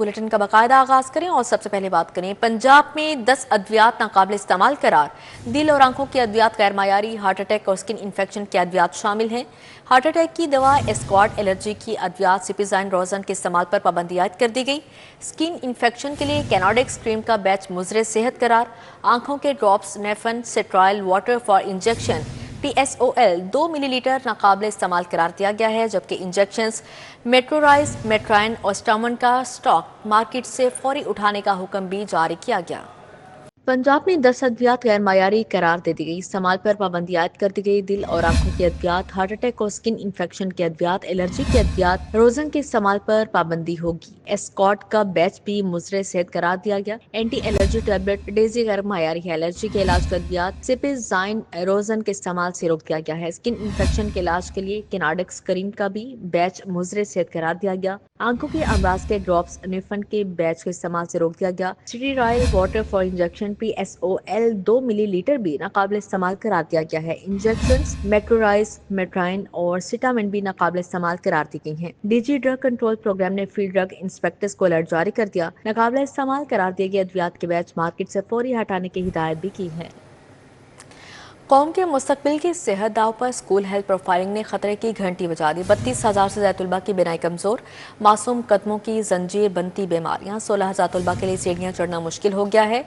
Bulletin کا باقاعدہ آغاز کریں اور سب سے پہلے بات کریں پنجاب میں 10 ادویات ناقابل استعمال قرار. دل اور آنکھوں کی ادویات غیر معیاری، ہارٹ اٹیک اور سکن انفیکشن کی ادویات شامل ہیں. ہارٹ اٹیک کی دوا اسکواٹ، الرجی کی ادویات سپیزائن روزن کے استعمال پر پابندی عائد کر دی گئی. سکن انفیکشن کے لیے کینوڈیکس کریم کا بیچ مضر صحت قرار. آنکھوں کے ڈراپس نیفن sterile water for injection PSOL 2 ملی لیٹر ناقابل استعمال قرار دیا گیا ہے، جبکہ انجیکشنز میٹرورائز، میٹرائن اور اسٹامن کا سٹاک مارکیٹ سے فوری اٹھانے کا حکم بھی جاری کیا گیا. پنجاب میں 10 ادویات غیر معیاری قرار دے دی گئی. استعمال پر پابندی عائد کر دی گئی. دل اور آنکھوں کی ادویات، ہارٹ اٹیک اور سکن انفیکشن کی ادویات، الرجی کی ادویات روزن کے استعمال پر پابندی ہوگی. اسکاٹ کا بیچ بھی مضر صحت قرار دیا گیا. اینٹی الرجی ٹیبلٹ ڈیزی غیر معیاری ہے. الرجی کے علاج کی ادویات سپیزائن روزن کے استعمال سے روک دیا گیا ہے. سکن انفیکشن کے علاج کے لیے کینوڈیکس کریم کا بھی بیچ مضر صحت قرار دیا گیا. آنکھوں کے امراض کے ڈراپس نیفن کے بیچ کے استعمال سے روک دیا گیا. سٹیرائل واٹر فار انجیکشن PSOL 2 ملی لیٹر بھی ناقابل استعمال قرار دیا گیا ہے. انجیکشنز میٹرورائز، میٹرائن اور سٹامن بھی ناقابل استعمال قرار دی گئی ہیں. DG ڈرگ کنٹرول پروگرام نے فیلڈ ڈرگ انسپیکٹرز کو الرٹ جاری کر دیا. ناقابل استعمال قرار دیے گئے ادویات کے بیچ مارکیٹ سے فوری ہٹانے کی ہدایت بھی کی ہے. قوم کے مستقبل کی صحت داؤ پر اسکول ہیلتھ پروفائلنگ نے خطرے کی گھنٹی بجا دی. 32,000 سے زائد طلبہ کی بینائی کمزور، معصوم قدموں کی زنجیر بنتی بیماریاں. 16,000 طلبہ کے لیے سیڑھیاں چڑھنا مشکل ہو گیا ہے.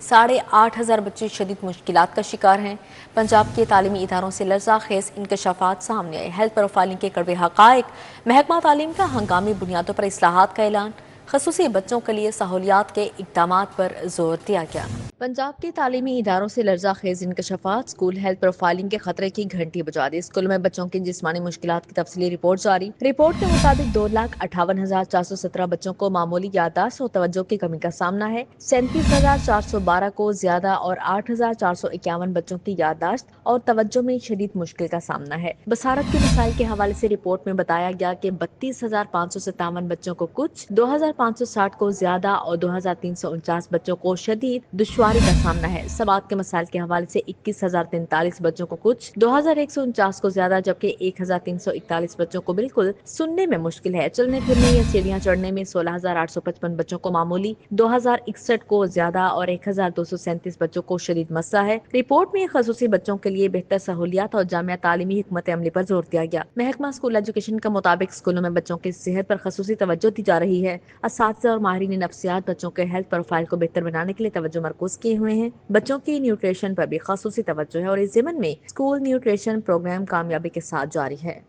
8,500 بچے شدید مشکلات کا شکار ہیں. پنجاب کے تعلیمی اداروں سے لرزہ خیز انکشافات سامنے آئے. ہیلتھ پروفائلنگ کے کڑوے حقائق، محکمہ تعلیم کا ہنگامی بنیادوں پر اصلاحات کا اعلان. خصوصی بچوں کے لیے سہولیات کے اقدامات پر زور دیا گیا. پنجاب کے تعلیمی اداروں سے لرزہ خیز انکشافات. اسکول ہیلتھ پروفائلنگ کے خطرے کی گھنٹی بجا دی. اسکولوں میں بچوں کی جسمانی مشکلات کی تفصیلی رپورٹ جاری. رپورٹ کے مطابق 2,58,417 بچوں کو معمولی یادداشت اور توجہ کی کمی کا سامنا ہے. 37,412 کو زیادہ اور 8,451 بچوں کی یادداشت اور توجہ میں شدید مشکل کا سامنا ہے. بصارت کے مسائل کے حوالے سے رپورٹ میں بتایا گیا کہ 32,557 بچوں کو کچھ، 2,560 کو زیادہ اور 2,349 بچوں کو شدید دشواری کا سامنا ہے. سماعت کے مسائل کے حوالے سے 21,043 بچوں کو کچھ، 2,149 کو زیادہ جبکہ 1,341 بچوں کو بالکل سننے میں مشکل ہے. چلنے پھرنے یا سیڑھیاں چڑھنے میں 16,855 بچوں کو معمولی، 2,061 کو زیادہ اور 1,237 بچوں کو شدید مسئلہ ہے. رپورٹ میں خصوصی بچوں کے لیے بہتر سہولیات اور جامع تعلیمی حکمت عملی پر زور دیا گیا. محکمہ اسکول ایجوکیشن کے مطابق اسکولوں میں بچوں کی صحت پر خصوصی توجہ دی جا رہی ہے. اساتذہ اور ماہرین نفسیات بچوں کے ہیلتھ پروفائل کو بہتر بنانے کے لیے توجہ مرکوز کیے ہوئے ہیں. بچوں کی نیوٹریشن پر بھی خصوصی توجہ ہے اور اس ضمن میں اسکول نیوٹریشن پروگرام کامیابی کے ساتھ جاری ہے.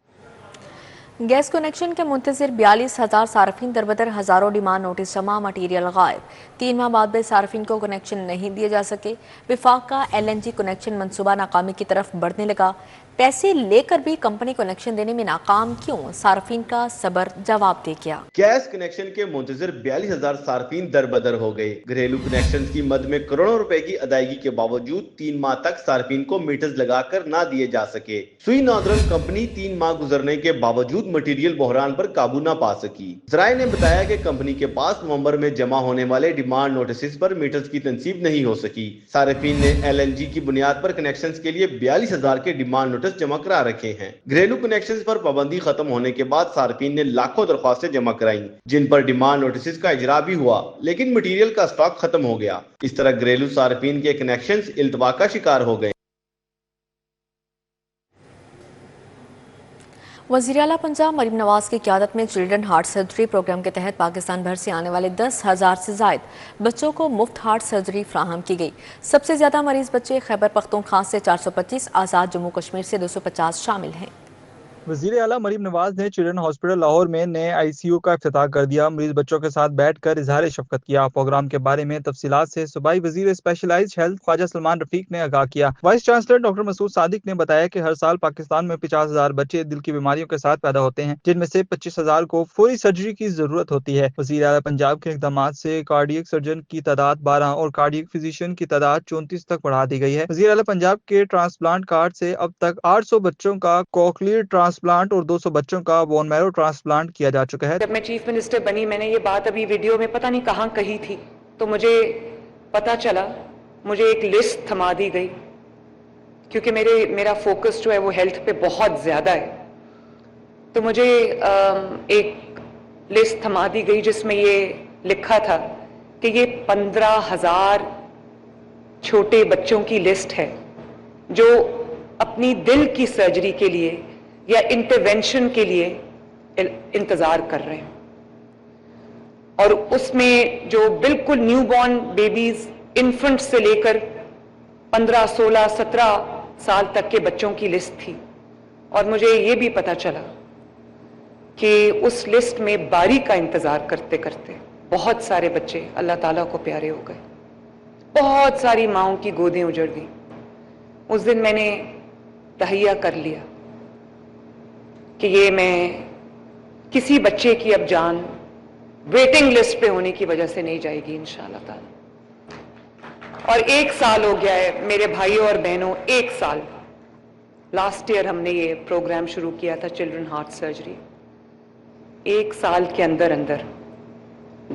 گیس کنیکشن کے منتظر 42,000 صارفین دربدر، ہزاروں ڈیمانڈ نوٹس جمع، مٹیریل غائب. 3 ماہ بعد بھی صارفین کو کنیکشن نہیں دیے جا سکے. وفاق کا LNG کنیکشن منصوبہ ناکامی کی طرف بڑھنے لگا. پیسے لے کر بھی کمپنی کنیکشن دینے میں ناکام کیوں؟ صارفین کا صبر جواب دے گیا. گیس کنیکشن کے منتظر 42,000 صارفین دربدر ہو گئے. گھریلو کنیکشن کی مد میں کروڑوں روپے کی ادائیگی کے باوجود 3 ماہ تک صارفین کو میٹرز لگا کر نہ دیے جا سکے. سوئی نادرن کمپنی 3 ماہ گزرنے کے باوجود مٹیریل بحران پر قابو نہ پا سکی. ذرائع نے بتایا کہ کمپنی کے پاس نومبر میں جمع ہونے والے ڈیمانڈ نوٹسز پر میٹرز کی تنصیب نہیں ہو سکی. صارفین نے LNG کی بنیاد پر کنیکشنز کے لیے 42,000 کے ڈیمانڈ نوٹس جمع کرا رکھے ہیں. گھریلو کنیکشنز پر پابندی ختم ہونے کے بعد صارفین نے لاکھوں درخواستیں جمع کرائیں جن پر ڈیمانڈ نوٹسز کا اجرا بھی ہوا، لیکن مٹیریل کا سٹاک ختم ہو گیا. اس طرح گھریلو صارفین کے کنیکشنز التوا کا شکار ہو گئے. وزیر اعلیٰ پنجاب مریم نواز کی قیادت میں چلڈرن ہارٹ سرجری پروگرام کے تحت پاکستان بھر سے آنے والے 10,000 سے زائد بچوں کو مفت ہارٹ سرجری فراہم کی گئی. سب سے زیادہ مریض بچے خیبر پختونخوا سے 425، آزاد جموں کشمیر سے 250 شامل ہیں. وزیر اعلیٰ مریم نواز نے چلڈرن ہاسپٹل لاہور میں نئے ICU کا افتتاح کر دیا. مریض بچوں کے ساتھ بیٹھ کر اظہار شفقت کیا. پروگرام کے بارے میں تفصیلات سے صوبائی وزیر اسپیشلائزڈ ہیلتھ خواجہ سلمان رفیق نے آگاہ کیا. وائس چانسلر ڈاکٹر مسعود صادق نے بتایا کہ ہر سال پاکستان میں 50,000 بچے دل کی بیماریوں کے ساتھ پیدا ہوتے ہیں، جن میں سے 25,000 کو فوری سرجری کی ضرورت ہوتی ہے. وزیر اعلیٰ پنجاب کے اقدامات سے کارڈیک سرجن کی تعداد 12 اور کارڈیک فزیشین کی تعداد 34 تک بڑھا دی گئی ہے. وزیر اعلیٰ پنجاب کے ٹرانسپلانٹ کارڈ سے اب تک 800 بچوں کا کوکلیئر ٹرانسپلانٹ اور 200 بچوں کا بون میرو ٹرانسپلانٹ کیا جا چکا ہے. جب میں چیف منسٹر بنی، میں نے یہ بات ابھی ویڈیو میں پتہ نہیں کہاں کہی تھی، تو مجھے پتہ چلا، مجھے ایک لسٹ تھما دی گئی، کیونکہ میرا فوکس جو ہے وہ ہیلتھ پہ بہت زیادہ ہے. تو مجھے ایک لسٹ تھما دی گئی جس میں یہ लिखा था कि ये 15,000 छोटे बच्चों की लिस्ट है जो अपनी दिल की सर्जरी के लिए या इंटरवेंशन के लिए इंतजार कर रहे हैं, और उसमें जो बिल्कुल न्यूबॉर्न बेबीज, इन्फेंट से लेकर 15, 16, 17 साल तक के बच्चों की लिस्ट थी। और मुझे ये भी पता चला कि उस लिस्ट में बारी का इंतजार करते करते बहुत सारे बच्चे अल्लाह ताला को प्यारे हो गए, बहुत सारी माँओं की गोदें उजड़ गई। उस दिन मैंने तहैया कर लिया कि ये मैं किसी बच्चे की अब जान वेटिंग लिस्ट पे होने की वजह से नहीं जाएगी इंशाअल्लाह ताला। और 1 साल हो गया है मेरे भाइयों और बहनों, 1 साल। लास्ट ईयर हमने ये प्रोग्राम शुरू किया था चिल्ड्रन हार्ट सर्जरी। 1 साल के अंदर अंदर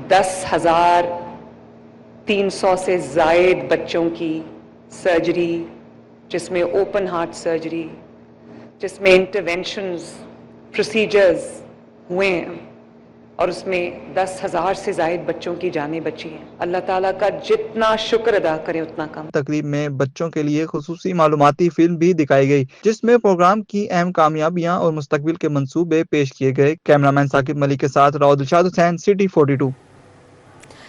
10,300 से जायद बच्चों की सर्जरी, जिसमें ओपन हार्ट सर्जरी, जिसमें इंटरवेंशंस, प्रोसीजर्स हुए हैं, और उसमें 10,000 से जायद बच्चों की जानें बची हैं। अल्लाह ताला का जितना शुक्र अदा करें उतना कम। तकरीब में बच्चों के लिए खुसूसी मालूमाती फिल्म भी दिखाई गई, जिसमें प्रोग्राम की अहम कामयाबियां और मुस्तकबिल के मंसूबे पेश किए गए। कैमरामैन साकिब मलिक के साथ राव दिलशाद हुसैन, सिटी 42।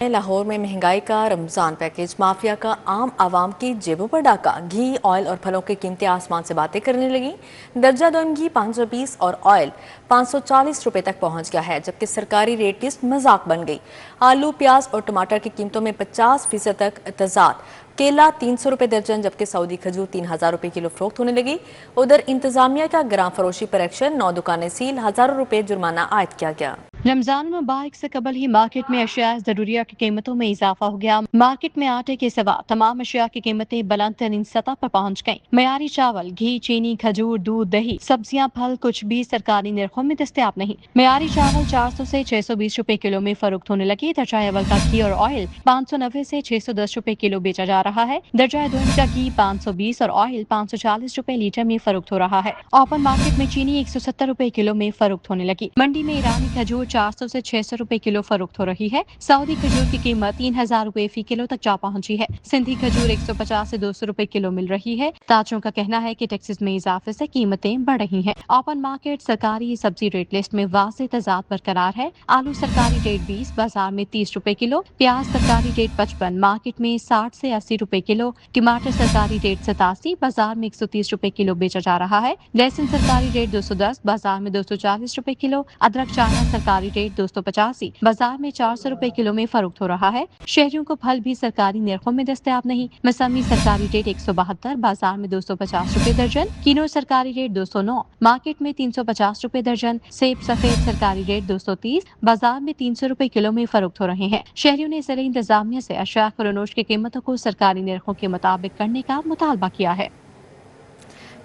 लाहौर में महंगाई का रमजान पैकेज माफिया का आम आवाम की जेबों पर डाका। घी, ऑयल और फलों की कीमतें आसमान से बातें करने लगी। दर्जा दोम घी 520 और ऑयल 540 रुपए तक पहुंच गया है, जबकि सरकारी रेट लिस्ट मजाक बन गई। आलू, प्याज और टमाटर की कीमतों में 50% तक तजाद। केला 300 रुपए दर्जन, जबकि सऊदी खजूर 3,000 रुपए किलो फरोख्त होने लगी। उधर इंतजामिया का ग्राम फरोशी पर एक्शन, 9 दुकानें सील, हजारों रुपए जुर्माना आयद किया गया। रमजान मुबारक से कबल ही मार्केट में अशिया ज़रूरिया की कीमतों में इजाफा हो गया। मार्केट में आटे के सिवा तमाम अशिया की कीमतें बुलंद तरीन सतह पर पहुंच गईं। मयारी चावल, घी, चीनी, खजूर, दूध, दही, सब्जियां, फल कुछ भी सरकारी निर्खों में दस्तयाब नहीं। मयारी चावल 400 से 620 रुपए किलो में फरोख्त होने लगी। दर्जा अव्वल का घी और ऑयल 590 से 610 रुपए किलो बेचा जा रहा है। दर्जा दोम का घी 520 और ऑयल 540 रुपए लीटर में फरोख्त हो रहा है। ओपन मार्केट में चीनी 170 रुपए किलो में फरोख्त होने लगी। मंडी में ईरानी खजूर 400 से 600 रुपए किलो फरोख्त हो रही है। सऊदी खजूर की कीमत 3,000 रुपए फी किलो तक जा पहुंची है। सिंधी खजूर 150 से 200 रुपए किलो मिल रही है। ताजरों का कहना है कि टैक्सेस में इजाफे से कीमतें बढ़ रही हैं। ओपन मार्केट सरकारी सब्जी रेट लिस्ट में वाज़ेह तजाद बरकरार है। आलू सरकारी रेट 20, बाजार में 30 रुपए किलो। प्याज सरकारी रेट 55, मार्केट में 60 से 80 रुपए किलो। टमाटर सरकारी रेट 87, बाजार में 130 रुपए किलो बेचा जा रहा है। लहसुन सरकारी रेट 210, बाजार में 240 रुपए किलो। अदरक चाना सरकारी रेट 285, बाजार में 400 रुपए किलो में फरोख्त हो रहा है। शहरियों को फल भी सरकारी निर्खों में दस्तयाब नहीं। मौसमी सरकारी रेट 172, बाजार में 250 रुपए दर्जन। किनो सरकारी रेट 209, मार्केट में 350 रुपए दर्जन। सेब सफेद सरकारी रेट 230, बाजार में 300 रुपए किलो में फरोख्त हो रहे हैं। शहरियों ने जिला इंतजामिया से अशिया खुरनोश की कीमतों को सरकारी निर्खों के मुताबिक करने का मुतालबा किया है।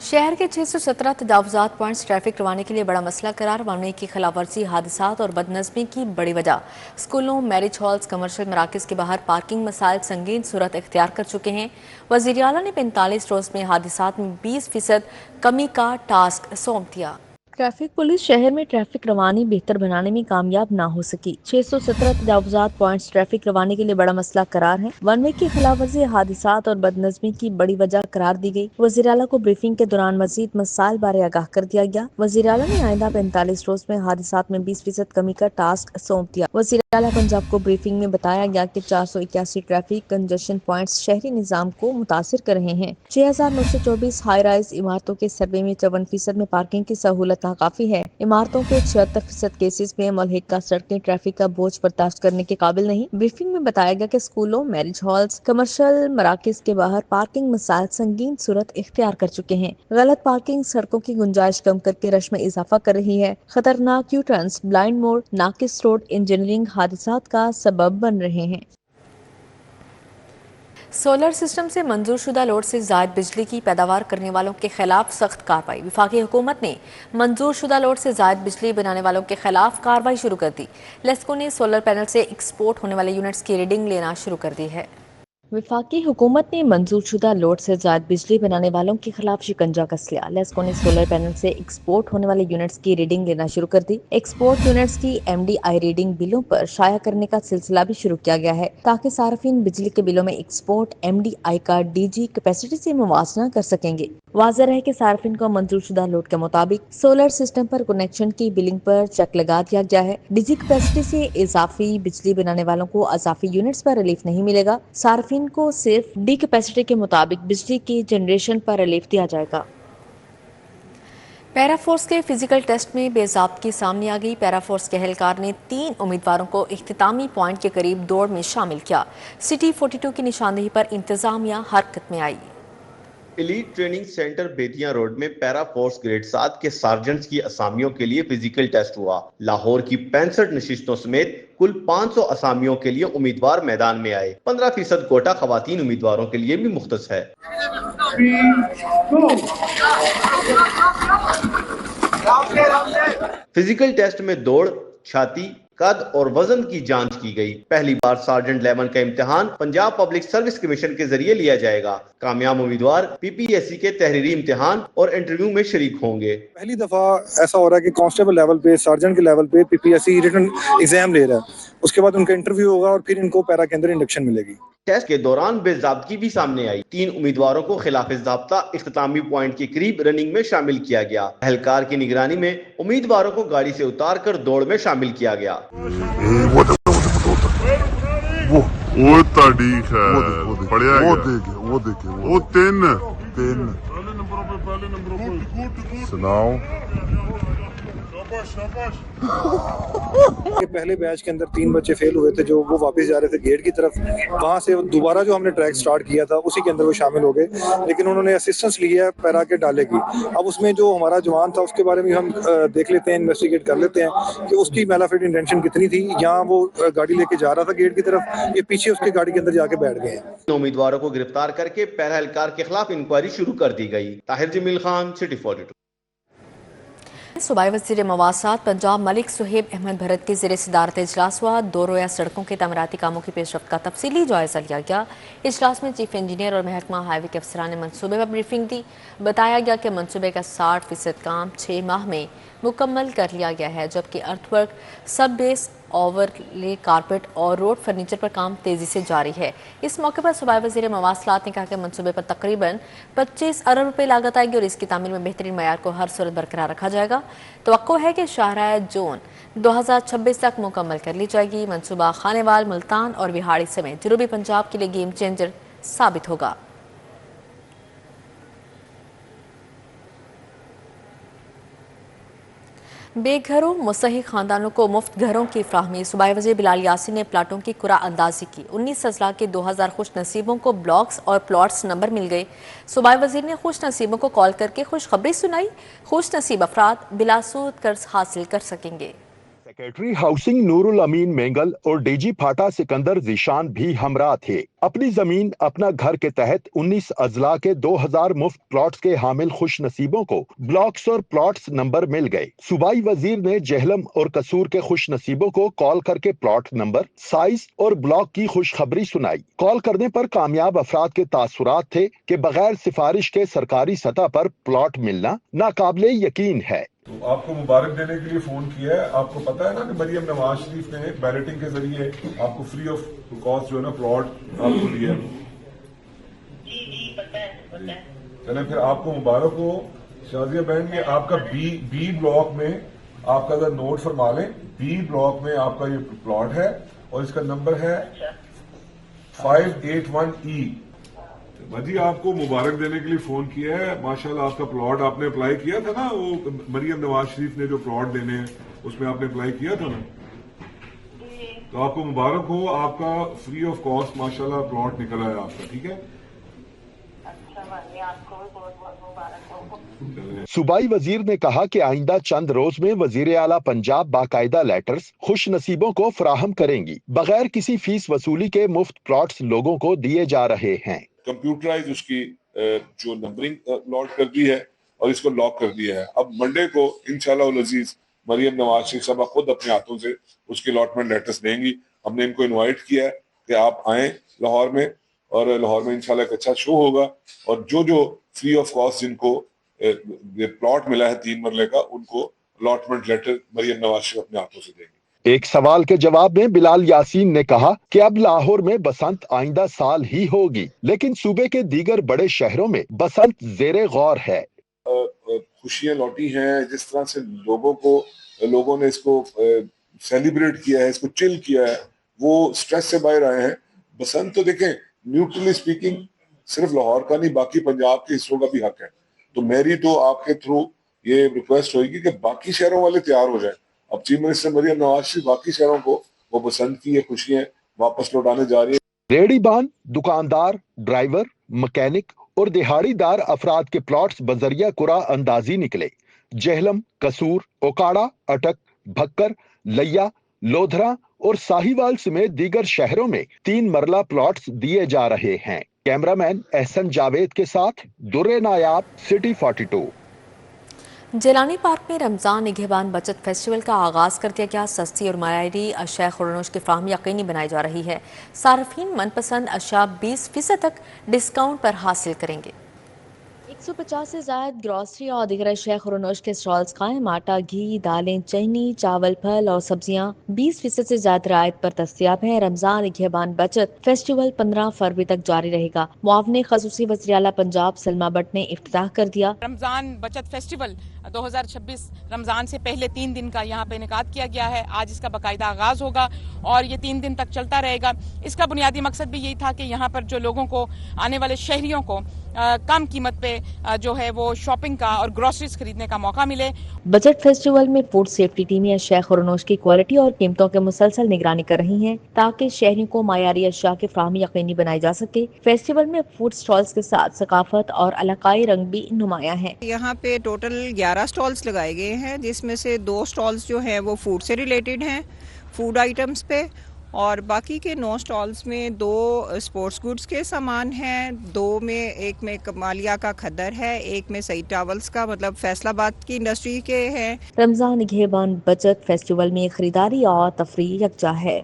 शहर के 617 तजावुजात पॉइंट्स ट्रैफिक रवानी के लिए बड़ा मसला करार। वानवे की खिलाफवर्जी, हादसात और बदनज़मी की बड़ी वजह। स्कूलों, मैरिज हॉल्स, कमर्शियल मराकज़ के बाहर पार्किंग मसाइल संगीन सूरत इख्तियार कर चुके हैं। वज़ीर आला ने 45 रोज़ में हादसात में 20% कमी का टास्क सौंप दिया। ट्रैफिक पुलिस शहर में ट्रैफिक रवानी बेहतर बनाने में कामयाब ना हो सकी। 617 तजावुजात पॉइंट्स ट्रैफिक रवानी के लिए बड़ा मसला करार है। वन वे की खिलाफवर्जी, हादसात और बदनज़मी की बड़ी वजह करार दी गई। वज़ीर आला को ब्रीफिंग के दौरान मजीद मसाइल बारे आगाह कर दिया गया। वज़ीर आला ने आइंदा 45 रोज में हादसात में 20% कमी का टास्क सौंप दिया। वज़ीर आला पंजाब को ब्रीफिंग में बताया गया कि 481 ट्रैफिक कंजेशन पॉइंट्स शहरी निज़ाम को मुतासिर कर रहे हैं। 6,924 हाई राइज इमारतों के सर्वे में 54% में पार्किंग की सहूलत काफी है। इमारतों के 76% केसेस में मुल्हिका सड़कें ट्रैफिक का बोझ बर्दाश्त करने के काबिल नहीं। ब्रीफिंग में बताया गया कि स्कूलों, मैरिज हॉल्स, कमर्शियल मराकज के बाहर पार्किंग मसाइल संगीन सूरत इख्तियार कर चुके हैं। गलत पार्किंग सड़कों की गुंजाइश कम करके रश में इजाफा कर रही है। खतरनाक यू टर्न्स, ब्लाइंड मोड़, नाकिस रोड इंजीनियरिंग हादसात का सबब बन रहे हैं। सोलर सिस्टम से मंजूर शुदा लोड से ज़ायद बिजली की पैदावार करने वालों के खिलाफ सख्त कार्रवाई। वफाकी हुकूमत ने मंजूर शुदा लोड से ज़ायद बिजली बनाने वालों के खिलाफ कार्रवाई शुरू कर दी। लेस्को ने सोलर पैनल से एक्सपोर्ट होने वाले यूनिट्स की रीडिंग लेना शुरू कर दी है। वफाकी हुकूमत ने मंजूर शुदा लोड से ज़ायद बिजली बनाने वालों के खिलाफ शिकंजा कस लिया। लेस्को ने सोलर पैनल से एक्सपोर्ट होने वाले यूनिट्स की रीडिंग लेना शुरू कर दी। एक्सपोर्ट यूनिट्स की MDI रीडिंग बिलों पर शाया करने का सिलसिला भी शुरू किया गया है ताकि सार्फिन बिजली के बिलों में एक्सपोर्ट MDI का DG कैपेसिटी से मुवाजना कर सकेंगे। वाज़ेह है कि सार्फिन को मंजूर शुदा लोड के मुताबिक सोलर सिस्टम पर कनेक्शन की बिलिंग पर चेक लगा दिया गया है। DG कैपेसिटी से इजाफी बिजली बनाने वालों को अजाफी यूनिट्स पर रिलीफ नहीं मिलेगा। सार्फिन को सिर्फ डी कैपेसिटी के मुताबिक बिजली की जनरेशन पर रिलीफ दिया जाएगा। पैराफोर्स के फिजिकल टेस्ट में बेज़ाब्तगी सामने आ गई। पैराफोर्स के एहलकार ने 3 उम्मीदवारों को इख्तितामी पॉइंट के करीब दौड़ में शामिल किया। सिटी 42 की निशानदेही पर इंतजामिया हरकत में आई। Elite training centre Bedian road में पैरा फोर्स ग्रेड 7 के सार्जेंट्स की असामियों के लिए फिजिकल टेस्ट हुआ। लाहौर की 65 नशिस्तों समेत कुल 500 असामियों के लिए उम्मीदवार मैदान में आए। 15% कोटा खवातीन उम्मीदवारों के लिए भी मुख्तस है। फिजिकल टेस्ट में दौड़, छाती, कद और वजन की जांच की गई। पहली बार सार्जेंट लेवल का इम्तिहान पंजाब पब्लिक सर्विस कमीशन के जरिए लिया जाएगा। कामयाब उम्मीदवार PPSC के तहरीरी इम्तिहान और इंटरव्यू में शरीक होंगे। पहली दफा ऐसा हो रहा है कि कांस्टेबल लेवल पे, सार्जेंट के लेवल पे PPSC रिटन एग्जाम ले रहा है। उसके बाद उनका इंटरव्यू होगा और फिर इनको पैरा के अंदर इंडक्शन मिलेगी। टेस्ट के दौरान बेज़ाब्तगी भी सामने आई। 3 उम्मीदवारों को खिलाफ ज़ाब्ता इख्तितामी पॉइंट के करीब रनिंग में शामिल किया गया। एहलकार की निगरानी में उम्मीदवारों को गाड़ी से उतार कर दौड़ में शामिल किया गया। वो तारीख है पढ़िया वो तीन सुनाओ। पहले बैच के अंदर 3 बच्चे फेल हुए थे, जो वो वापस जा रहे थे गेट की तरफ। वहां से दोबारा जो हमने ट्रैक स्टार्ट किया था उसी के अंदर वो शामिल हो गए, लेकिन उन्होंने असिस्टेंस लिया है पैरा के डाले की। अब उसमें जो हमारा जवान था उसके बारे में हम देख लेते हैं, इन्वेस्टिगेट कर लेते हैं कि उसकी मैलाफिट इंटेंशन कितनी थी। यहाँ वो गाड़ी लेके जा रहा था गेट की तरफ, ये पीछे उसके गाड़ी के अंदर जाके बैठ गए हैं। उम्मीदवारों को गिरफ्तार करके पैरा एहलकार के खिलाफ इंक्वायरी शुरू कर दी गई। ताहिर जमील खान, सिटी 42। सूबाई वज़ीर मवासात पंजाब मलिक सुहेब अहमद भरत के ज़ेर सदारत इजलास हुआ। 2 रोज़ा सड़कों के तमीराती कामों की पेशरफ्त का तफसीली जायज़ा लिया गया। इजलास में चीफ इंजीनियर और महकमा हाईवे के अफसरान ने मनसूबे पर ब्रीफिंग दी। बताया गया कि मनसूबे का 60% काम 6 माह में मुकम्मल कर लिया गया है, जबकि अर्थवर्क, सब बेस, ओवरले, कारपेट और रोड फर्नीचर पर काम तेज़ी से जारी है। इस मौके पर सूबाई वज़ीर मवासलात ने कहा कि मनसूबे पर तकरीबन 25 अरब रुपये लागत आएगी और इसकी तामीर में बेहतरीन मयार को हर सूरत बरकरार रखा जाएगा। तवक्को है कि शाहराह जून 2026 तक मुकम्मल कर ली जाएगी। मनसूबा खानेवाल, मुल्तान और विहाड़ी समेत जनूबी पंजाब के लिए गेम चेंजर साबित होगा। बेघरों मुस्तहिक खानदानों को मुफ्त घरों की फ्राहमी। सूबाई वज़ीर बिलाल यासीन ने प्लाटों की कुरा अंदाजी की। 19 अजला के 2000 खुश नसीबों को ब्लॉक्स और प्लॉट्स नंबर मिल गए। सूबाई वज़ीर ने खुश नसीबों को कॉल करके खुशखबरी सुनाई। खुश नसीब अफराद बिलासूद कर्ज हासिल कर सकेंगे। सेक्रेटरी हाउसिंग नूरुल अमीन मेंगल और DG फाटा सिकंदर जीशान भी हमरा थे। अपनी जमीन अपना घर के तहत 19 अजला के 2000 मुफ्त प्लॉट्स के हामिल खुश नसीबों को ब्लॉक्स और प्लॉट्स नंबर मिल गए। सूबाई वजीर ने जहलम और कसूर के खुश नसीबों को कॉल करके प्लॉट नंबर, साइज और ब्लॉक की खुशखबरी सुनाई। कॉल करने पर कामयाब अफराद के तासुरात थे कि बगैर सिफारिश के सरकारी सतह पर प्लॉट मिलना नाकाबिले यकीन है। तो आपको मुबारक देने के लिए फोन किया है। आपको पता है ना कि मरियम नवाज शरीफ ने बैलेटिंग के जरिए आपको फ्री ऑफ कॉस्ट जो है ना प्लॉट आपको दिया। चलें फिर आपको मुबारक हो शाजिया बहन। ये आपका बी ब्लॉक में आपका अगर नोट फरमा लें, बी ब्लॉक में आपका ये प्लॉट है और इसका नंबर है 581E। भाजी आपको मुबारक देने के लिए फोन किया है। माशाल्लाह आपका प्लॉट आपने अप्लाई किया था ना, वो मरियम नवाज शरीफ ने जो प्लॉट देने हैं उसमें आपने अप्लाई किया था ना, तो आपको मुबारक हो। आपका फ्री ऑफ कॉस्ट माशाल्लाह प्लॉट निकला है आपका। ठीक है, आपको भी बहुत बहुत मुबारक हो। सूबाई वजीर ने कहा कि आइंदा चंद रोज में वजीर आला पंजाब बाकायदा लेटर्स खुश नसीबों को फराहम करेंगी। बगैर किसी फीस वसूली के मुफ्त प्लॉट्स लोगों को दिए जा रहे हैं। कंप्यूटराइज उसकी जो नंबरिंग लॉट कर दी है और इसको लॉक कर दिया है। अब मंडे को इंशाल्लाह उल अजीज मरियम नवाज शरीफ साहब खुद अपने हाथों से उसके अलॉटमेंट लेटर्स देंगी। हमने इनको इनवाइट किया है कि आप आएं लाहौर में اور لاہور میں انشاءاللہ ایک اچھا شو ہوگا, اور جو فری آف کاسٹ جن کو پلاٹ ملا ہے 3 مرلے کا, ان کو الاٹمنٹ لیٹر مریم نواز شریف اپنے ہاتھوں سے دیں گے. ایک سوال کے جواب میں بلال یاسین نے کہا کہ اب لاہور میں بسنت آئندہ سال ہی ہوگی, لیکن صوبے کے دیگر بڑے شہروں میں بسنت زیر غور ہے. خوشیاں لوٹی ہیں, جس طرح سے لوگوں نے اس کو سیلیبریٹ کیا ہے, اس کو چل کیا ہے, وہ سٹریس سے باہر آئے ہیں. بسنت تو دیکھیں نیوٹرلی سپیکنگ صرف لاہور کا نہیں, باقی پنجاب کے حصوں کا بھی حق ہے. تو میری تو آپ کے تھرو یہ ریکویسٹ ہوئے گی کہ باقی شہروں والے تیار ہو جائیں. اب چیف منسٹر مریم نواز شریف باقی شہروں کو وہ بسنت کی یہ خوشیاں واپس لوٹانے جا رہی ہے. ریڑھی بان, دکاندار, ڈرائیور, مکینک اور دہاڑی دار افراد کے پلاٹس بذریعہ قرعہ اندازی نکلے. جہلم, قصور, اوکاڑا, اٹک, بھکر, لیا, لودھرا اور ساہیوال سمیت دیگر شہروں میں 3 مرلہ پلاٹس دیے جا رہے ہیں. کیمرہ مین احسن جاوید کے ساتھ در نایاب, سٹی 42. جیلانی پارک میں رمضان نگہبان بچت فیسٹیول کا آغاز کر دیا گیا. سستی اور معیاری اشیاء خورنوش کی فراہمی یقینی بنائی جا رہی ہے. صارفین من پسند اشیاء 20% تک ڈسکاؤنٹ پر حاصل کریں گے. 150 سے زائد گروسری اور دیگر اشیاء خورنوش کے اسٹالز قائم. آٹا, گھی, دالیں, چینی, چاول, پھل اور سبزیاں 20% سے زیادہ رعایت پر دستیاب ہیں. رمضان نگہبان بچت فیسٹیول 15 فروری تک جاری رہے گا. معاون خصوصی وزیر اعلیٰ پنجاب سلما بٹ نے افتتاح کر دیا. رمضان بچت فیسٹیول 2026 رمضان سے پہلے 3 دن کا یہاں پہ انعقاد کیا گیا ہے. آج اس کا باقاعدہ آغاز ہوگا اور یہ 3 دن تک چلتا رہے گا. اس کا بنیادی مقصد بھی یہی تھا کہ یہاں پر جو لوگوں کو, آنے والے شہریوں کو کم قیمت پہ جو ہے وہ شاپنگ کا اور گروسریز خریدنے کا موقع ملے. بجٹ فیسٹیول میں فوڈ سیفٹی ٹیمیں اشیاء خورنوش کی کوالٹی اور قیمتوں کے مسلسل نگرانی کر رہی ہیں تاکہ شہریوں کو معیاری اشیاء کی فراہمی یقینی بنائی جا سکے. فیسٹیول میں فوڈ سٹالز کے ساتھ ثقافت اور علاقائی رنگ بھی نمایاں ہیں. یہاں پہ ٹوٹل 11 سٹالز لگائے گئے ہیں, جس میں سے 2 سٹالز جو ہیں وہ فوڈ سے ریلیٹڈ ہیں, فوڈ آئٹمز پہ, اور باقی کے 9 سٹالز میں 2 اسپورٹس گڈز کے سامان ہیں. 2 میں, ایک میں کمالیہ کا کھدر ہے, ایک میں سعید ٹاولز کا, مطلب فیصل آباد کی انڈسٹری کے ہیں. رمضان نگہبان بچت فیسٹیول میں خریداری اور تفریح یکجا ہے.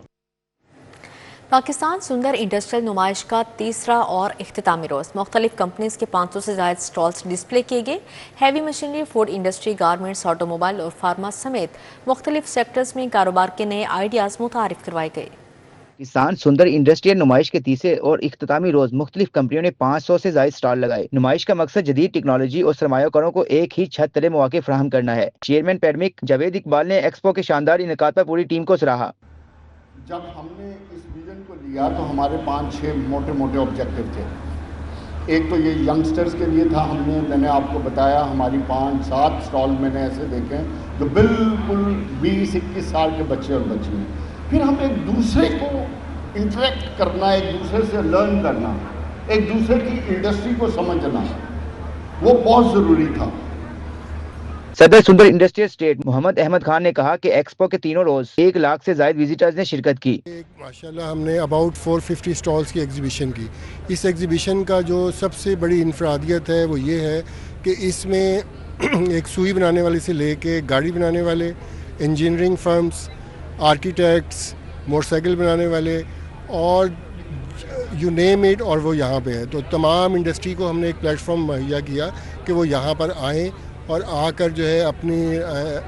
پاکستان سندر انڈسٹریل نمائش کا تیسرا اور اختتامی روز. مختلف کمپنیز کے 500 سے زائد سٹالز ڈسپلے کیے گئے. Heavy machinery, food industry, garments, auto mobile اور فارما سمیت مختلف سیکٹرز میں کاروبار کے نئے آئیڈیاز متعارف کروائے گئے. پاکستان سندر انڈسٹریل نمائش کے تیسرے اور اختتامی روز مختلف کمپنیوں نے 500 سے زائد سٹال لگائے. نمائش کا مقصد جدید ٹیکنالوجی اور سرمایہ کاروں کو ایک ہی چھت تلے مواقع فراہم کرنا ہے. چیئرمین پیڈمک جاوید اقبال نے ایکسپو کے شاندار انعقاد پر پوری ٹیم کو سراہا. جب ہم نے اس ویژن کو لیا تو ہمارے 5-6 موٹے آبجیکٹیو تھے. ایک تو یہ ینگسٹرز کے لیے تھا. میں نے آپ کو بتایا ہماری 5-7 سٹال میں نے ایسے دیکھے جو بالکل 20-21 سال کے بچے اور بچی ہیں. پھر ہم ایک دوسرے کو انٹریکٹ کرنا, ایک دوسرے سے لرن کرنا, ایک دوسرے کی انڈسٹری کو سمجھنا, وہ بہت ضروری تھا. صدر سندر انڈسٹریل اسٹیٹ محمد احمد خان نے کہا کہ ایکسپو کے تینوں روز 1 لاکھ سے زائد وزٹرز نے شرکت کی. ماشاءاللہ ہم نے اباؤٹ 450 سٹالز کی ایگزیبیشن کی. اس ایگزیبیشن کا جو سب سے بڑی انفرادیت ہے وہ یہ ہے کہ اس میں ایک سوئی بنانے والے سے لے کے گاڑی بنانے والے, engineering firms, architects, motorcycle بنانے والے اور یو نیم اٹ, اور وہ یہاں پہ ہے. تو تمام انڈسٹری کو ہم نے ایک پلیٹ فارم مہیا کیا کہ وہ یہاں پر آئیں اور آ کر جو ہے اپنی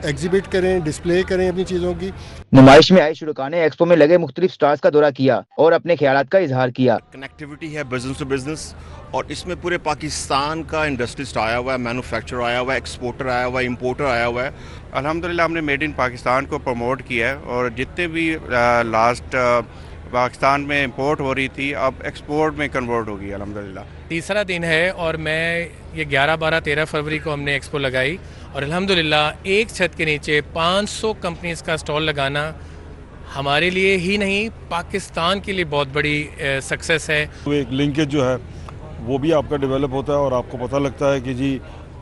ایگزیبٹ کریں, ڈسپلے کریں اپنی چیزوں کی. نمائش میں آئے شرکاء نے ایکسپو میں لگے مختلف سٹالز کا دورہ کیا اور اپنے خیالات کا اظہار کیا. کنیکٹیوٹی ہے بزنس ٹو بزنس, اور اس میں پورے پاکستان کا انڈسٹریسٹ آیا ہوا ہے, مینوفیکچر آیا ہوا ہے, ایکسپورٹر آیا ہوا ہے, امپورٹر آیا ہوا ہے. الحمدللہ ہم نے میڈ ان پاکستان کو پروموٹ کیا ہے, اور جتنے بھی لاسٹ پاکستان میں امپورٹ ہو رہی تھی اب ایکسپورٹ میں کنورٹ ہوگی الحمدللہ. تیسرا دن ہے اور میں یہ 11, 12, 13 فروری کو ہم نے ایکسپو لگائی, اور الحمدللہ ایک چھت کے نیچے 500 کمپنیز کا سٹال لگانا ہمارے لیے ہی نہیں پاکستان کے لیے بہت بڑی سکسیس ہے. ایک لنکیج جو ہے وہ بھی آپ کا ڈیولپ ہوتا ہے اور آپ کو پتہ لگتا ہے کہ جی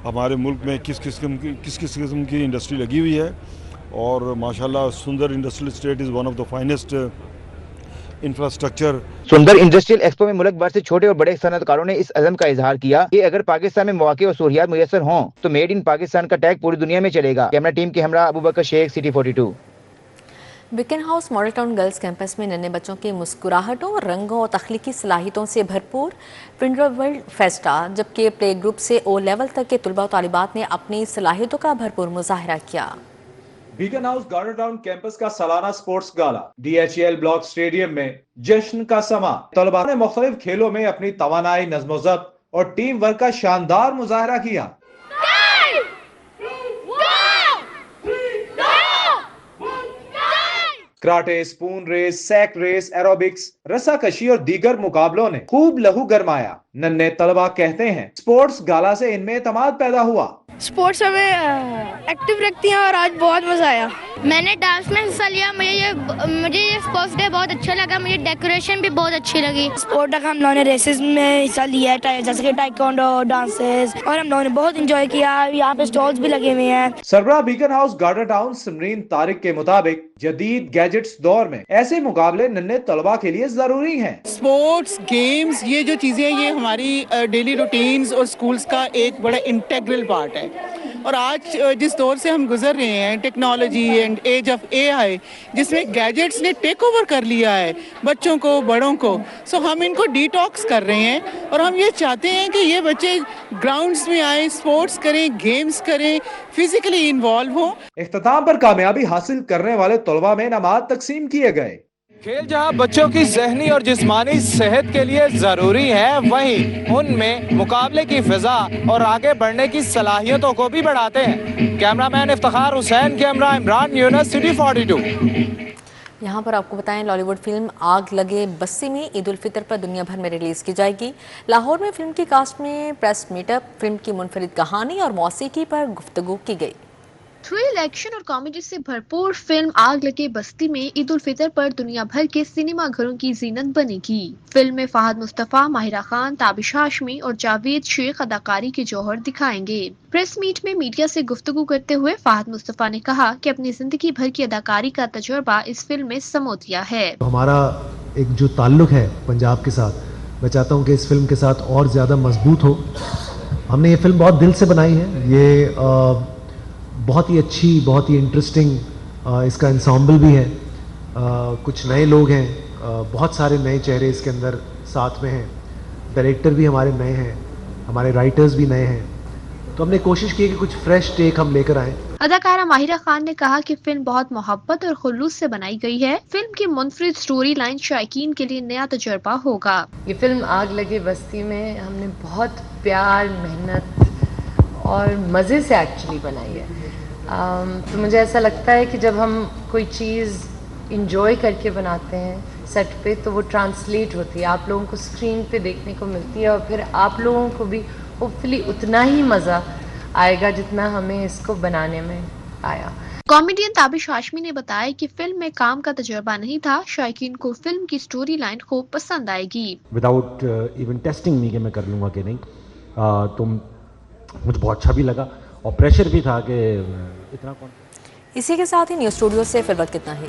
ہمارے ملک میں کس قسم کی انڈسٹری لگی ہوئی ہے. اور ماشاءاللہ سندر industrial state is one of the finest infrastructure. سندر انڈسٹریل ایکسپو میں ملک بھر سے چھوٹے اور بڑے صنعت کاروں نے اس عزم کا اظہار کیا کہ اگر پاکستان میں مواقع اور سہولیات میسر ہوں تو میڈ ان پاکستان کا ٹیگ پوری دنیا میں چلے گا. کیمرہ ٹیم کے ہمراہ ابوبکر شیخ, city 42. Beacon house model town girls campus में नन्हे बच्चों की मुस्कुराहटों, रंगों और तख्लीकी सलाहियतों से भरपूर विंडरवर्ल्ड फेस्टा, जबकि प्ले ग्रुप से ओ लेवल तक के तलबा और तालिबात ने अपनी सलाहियतों का भरपूर मुजाहरा किया। Beacon House Garden town campus का सालाना स्पोर्ट्स गाला DHL ब्लॉक स्टेडियम में जश्न का समा। तलबा ने मुख्तलिफ खेलों में अपनी तवानाई, नज़्म-ओ-ज़ब्त और टीम वर्क का शानदार मुजाहरा किया। Karate, spoon race, sack race, aerobics, रस्साकशी और दीगर मुकाबलों ने खूब लहू गरमाया। नन्हे तलबा कहते हैं स्पोर्ट्स गाला से इनमें एतमाद पैदा हुआ। स्पोर्ट्स हमें एक्टिव रखती हैं और आज बहुत मजा आया। मैंने डांस में हिस्सा लिया, मुझे ये स्पोर्ट्स डे बहुत अच्छा लगा, मुझे डेकोरेशन भी बहुत अच्छी लगी। स्पोर्ट का हम लोगों ने रेसेस में हिस्सा लिया है, जैसे कि टाइकोंडो, डांसेस, और हम लोगों ने बहुत एंजॉय किया। यहाँ पे स्टॉल्स भी लगे हुए हैं। सरबराह Beacon House Garden Town Samreen Tariq के मुताबिक जदीद गैजेट्स दौर में ऐसे मुकाबले नन्हे तलबा के लिए जरूरी हैं। स्पोर्ट्स, गेम्स, ये जो चीजें हैं ये हमारी डेली रूटीन्स और स्कूल्स का एक बड़ा इंटेग्रल पार्ट है। और आज जिस दौर से हम गुजर रहे हैं, technology and age of AI, जिसमें गैजेट्स ने टेक ओवर कर लिया है बच्चों को, बड़ों को, सो हम इनको डिटॉक्स कर रहे हैं और हम ये चाहते हैं कि ये बच्चे ग्राउंड्स में आए, स्पोर्ट्स करें, गेम्स करें, फिजिकली इन्वॉल्व हों। इख्तिताम पर कामयाबी हासिल करने वाले तलबा में इनामात तकसीम किए गए। खेल जहां बच्चों की ज़हनी और जिस्मानी सेहत के लिए ज़रूरी है, वहीं उनमें मुकाबले की फिजा और आगे बढ़ने की सलाहियतों को भी बढ़ाते हैं। Cameraman Iftikhar Hussain, camera Imran Yunus, city 42। यहाँ पर आपको बताएं, लॉलीवुड फिल्म आग लगे बस्ती में ईद उल फितर पर दुनिया भर में रिलीज़ की जाएगी। लाहौर में फिल्म की कास्ट में प्रेस मीटअप, फिल्म की मुनफरिद कहानी और मौसीकी पर गुफ्तगू की गई। थ्रिल, एक्शन और कॉमेडी से भरपूर फिल्म आग लगे बस्ती में ईद उल फितर पर दुनिया भर के सिनेमा घरों की जीनत बनेगी। फिल्म में फहद मुस्तफा, माहिरा खान, ताबिश हाशमी और जावेद शेख अदाकारी के जौहर दिखाएंगे। प्रेस मीट में मीडिया से गुफ्तगू करते हुए फहद मुस्तफा ने कहा कि अपनी जिंदगी भर की अदाकारी का तजुर्बा इस फिल्म में समो दिया है। हमारा एक जो ताल्लुक है पंजाब के साथ, मैं चाहता हूँ कि इस फिल्म के साथ और ज्यादा मजबूत हो। हमने ये फिल्म बहुत दिल से बनाई है। ये बहुत ही अच्छी, बहुत ही इंटरेस्टिंग इसका एंसेम्बल भी है। कुछ नए लोग हैं, बहुत सारे नए चेहरे इसके अंदर साथ में हैं। डायरेक्टर भी हमारे नए हैं, हमारे राइटर्स भी नए हैं, तो हमने कोशिश की कि कुछ फ्रेश टेक हम लेकर आए। अदाकारा माहिरा खान ने कहा कि फिल्म बहुत मोहब्बत और खुलूस से बनाई गई है। फिल्म की मुनफरिद स्टोरी लाइन शायकीन के लिए नया तजुर्बा होगा। ये फिल्म आग लगे बस्ती में हमने बहुत प्यार, मेहनत और मज़े से एक्चुअली बनाई है। तो मुझे ऐसा लगता है कि जब हम कोई चीज़ इंजॉय करके बनाते हैं सेट पे, तो वो ट्रांसलेट होती है, आप लोगों को स्क्रीन पे देखने को मिलती है और फिर आप लोगों को भी होपफुली उतना ही मज़ा आएगा जितना हमें इसको बनाने में आया। कॉमेडियन ताबिश हाशमी ने बताया कि फिल्म में काम का तजुर्बा नहीं था, शायकीन को फिल्म की स्टोरी लाइन खूब पसंद आएगी। विदाउट इवन टेस्टिंग मी कि मैं कर लूँगा कि नहीं, तो मुझे बहुत अच्छा भी लगा और प्रेशर भी था कि इतना। इसी के साथ ही न्यूज़ स्टूडियो से फिर वक्त कितना ही।